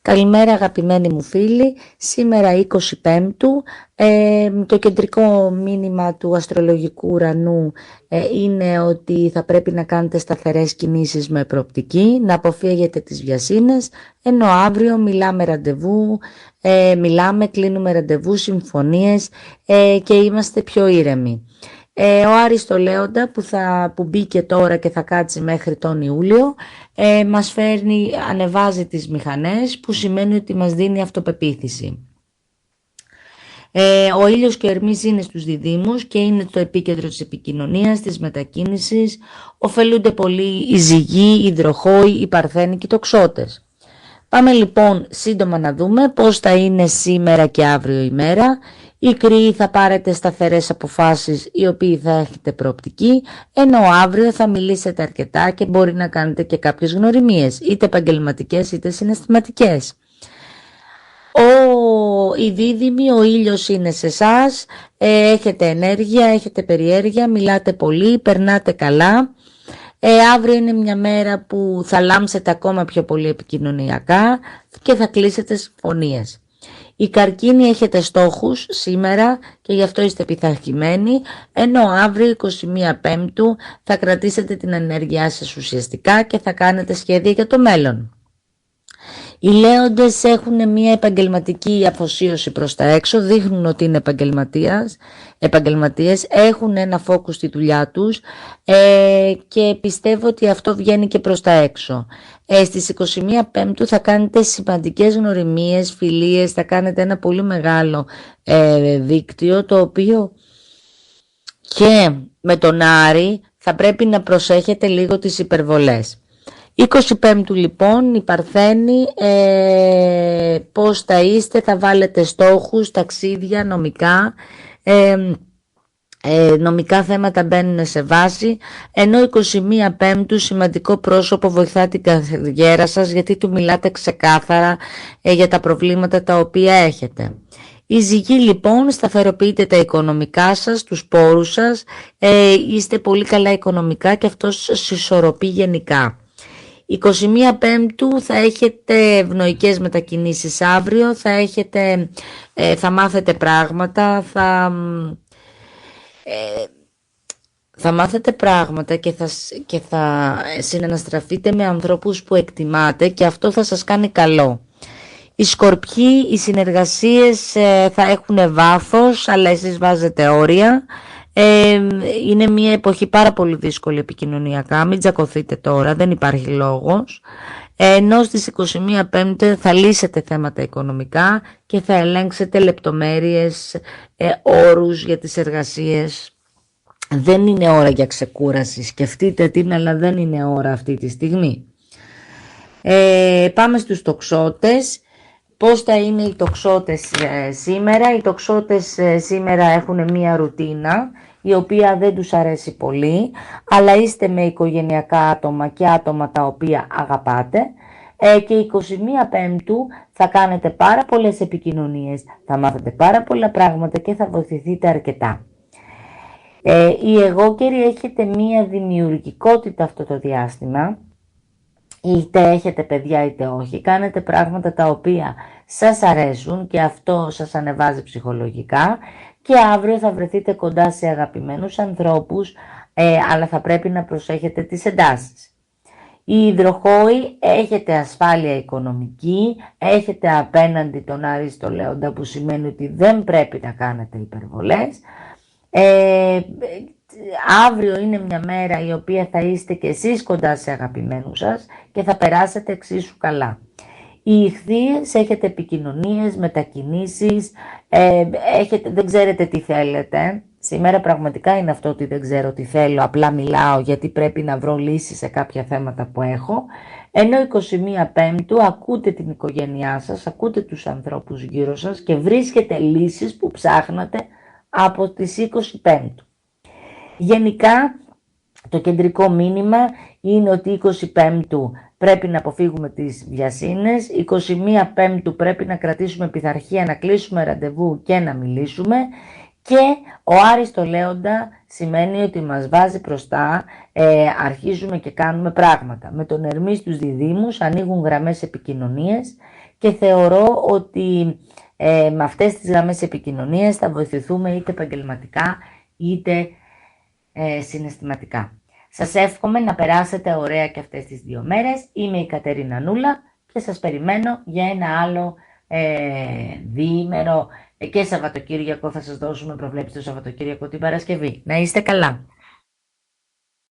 Καλημέρα αγαπημένοι μου φίλοι, σήμερα 25ου, το κεντρικό μήνυμα του αστρολογικού ουρανού είναι ότι θα πρέπει να κάνετε σταθερές κινήσεις με προοπτική, να αποφύγετε τις βιασύνες, ενώ αύριο μιλάμε ραντεβού, κλείνουμε ραντεβού, συμφωνίες και είμαστε πιο ήρεμοι. Ο Άρης το Λέοντα που μπήκε τώρα και θα κάτσει μέχρι τον Ιούλιο μας φέρνει, ανεβάζει τις μηχανές, που σημαίνει ότι μας δίνει αυτοπεποίθηση. Ο ήλιος και ο Ερμής είναι στους διδύμους και είναι το επίκεντρο της επικοινωνίας, της μετακίνησης. Ωφελούνται πολύ οι ζυγοί, οι υδροχόοι, οι παρθένοι και οι τοξότες. Πάμε λοιπόν σύντομα να δούμε πώς θα είναι σήμερα και αύριο η μέρα. Οι Κρυοί θα πάρετε σταθερές αποφάσεις, οι οποίοι θα έχετε προοπτική, ενώ αύριο θα μιλήσετε αρκετά και μπορεί να κάνετε και κάποιες γνωριμίες, είτε επαγγελματικές είτε συναισθηματικές. Οι δίδυμοι, ο ήλιος είναι σε εσάς, έχετε ενέργεια, έχετε περιέργεια, μιλάτε πολύ, περνάτε καλά. Αύριο είναι μια μέρα που θα λάμψετε ακόμα πιο πολύ επικοινωνιακά και θα κλείσετε συμφωνίες. Οι Καρκίνοι έχετε στόχους σήμερα και γι' αυτό είστε πειθαρχημένοι, ενώ αύριο 21 Πέμπτου θα κρατήσετε την ενέργειά σας ουσιαστικά και θα κάνετε σχέδια για το μέλλον. Οι Λέοντες έχουν μια επαγγελματική αφοσίωση προς τα έξω, δείχνουν ότι είναι επαγγελματίες, έχουν ένα φόκους στη δουλειά τους και πιστεύω ότι αυτό βγαίνει και προς τα έξω. Στις 21 Πέμπτου θα κάνετε σημαντικές γνωριμίες, φιλίες, θα κάνετε ένα πολύ μεγάλο δίκτυο, το οποίο και με τον Άρη θα πρέπει να προσέχετε λίγο τις υπερβολές. 25ου λοιπόν, οι Παρθένοι, πώς θα είστε, θα βάλετε στόχους, ταξίδια, νομικά θέματα μπαίνουν σε βάση, ενώ 21 Πέμπτου σημαντικό πρόσωπο βοηθά την καριέρα σας, γιατί του μιλάτε ξεκάθαρα για τα προβλήματα τα οποία έχετε. Οι Ζυγοί λοιπόν, σταθεροποιείτε τα οικονομικά σας, τους πόρους σας, είστε πολύ καλά οικονομικά και αυτό σας ισορροπεί γενικά. 21 Πέμπτου θα έχετε ευνοϊκές μετακινήσεις αύριο, θα μάθετε πράγματα, θα μάθετε πράγματα και θα συναναστραφείτε με ανθρώπους που εκτιμάτε και αυτό θα σας κάνει καλό. Οι Σκορπιοί, οι συνεργασίες θα έχουν βάθος, αλλά εσείς βάζετε όρια. Είναι μια εποχή πάρα πολύ δύσκολη επικοινωνιακά, μην τσακωθείτε τώρα, δεν υπάρχει λόγος. Ενώ στις 21 Πέμπτη θα λύσετε θέματα οικονομικά και θα ελέγξετε λεπτομέρειες, όρους για τις εργασίες. Δεν είναι ώρα για ξεκούραση, σκεφτείτε την, αλλά δεν είναι ώρα αυτή τη στιγμή. Πάμε στους τοξότες. Πώς θα είναι οι τοξότες σήμερα? Οι τοξότες σήμερα έχουν μία ρουτίνα, η οποία δεν τους αρέσει πολύ, αλλά είστε με οικογενειακά άτομα και άτομα τα οποία αγαπάτε, και 21 Πέμπτου θα κάνετε πάρα πολλές επικοινωνίες, θα μάθετε πάρα πολλά πράγματα και θα βοηθηθείτε αρκετά. Οι εγώκεροι έχετε μία δημιουργικότητα αυτό το διάστημα, είτε έχετε παιδιά είτε όχι, κάνετε πράγματα τα οποία σας αρέσουν και αυτό σας ανεβάζει ψυχολογικά, και αύριο θα βρεθείτε κοντά σε αγαπημένους ανθρώπους, αλλά θα πρέπει να προσέχετε τις εντάσεις. Οι υδροχόοι έχετε ασφάλεια οικονομική, έχετε απέναντι τον Άρη στο Λέοντα, που σημαίνει ότι δεν πρέπει να κάνετε υπερβολές. Αύριο είναι μια μέρα η οποία θα είστε και εσείς κοντά σε αγαπημένους σας και θα περάσετε εξίσου καλά. Οι Ιχθύες έχετε επικοινωνίες, μετακινήσεις, δεν ξέρετε τι θέλετε. Σήμερα πραγματικά είναι αυτό, ότι δεν ξέρω τι θέλω, απλά μιλάω γιατί πρέπει να βρω λύσεις σε κάποια θέματα που έχω. Ενώ 21 Πέμπτου ακούτε την οικογένειά σας, ακούτε τους ανθρώπους γύρω σας και βρίσκετε λύσεις που ψάχνατε από τις 20 Πέμπτου. Γενικά το κεντρικό μήνυμα είναι ότι 20 Πέμπτου πρέπει να αποφύγουμε τις βιασύνες, 21 Πέμπτου πρέπει να κρατήσουμε πειθαρχία, να κλείσουμε ραντεβού και να μιλήσουμε, και ο Άρης το Λέοντα σημαίνει ότι μας βάζει μπροστά, αρχίζουμε και κάνουμε πράγματα. Με τον Ερμή στους διδύμους ανοίγουν γραμμές επικοινωνίες και θεωρώ ότι με αυτές τις γραμμές επικοινωνίας θα βοηθηθούμε είτε επαγγελματικά είτε συναισθηματικά. Σας εύχομαι να περάσετε ωραία και αυτές τις 2 μέρες. Είμαι η Κατερίνα Νούλα και σας περιμένω για ένα άλλο διήμερο και Σαββατοκύριακο. Θα σας δώσουμε προβλέψεις το Σαββατοκύριακο την Παρασκευή. Να είστε καλά!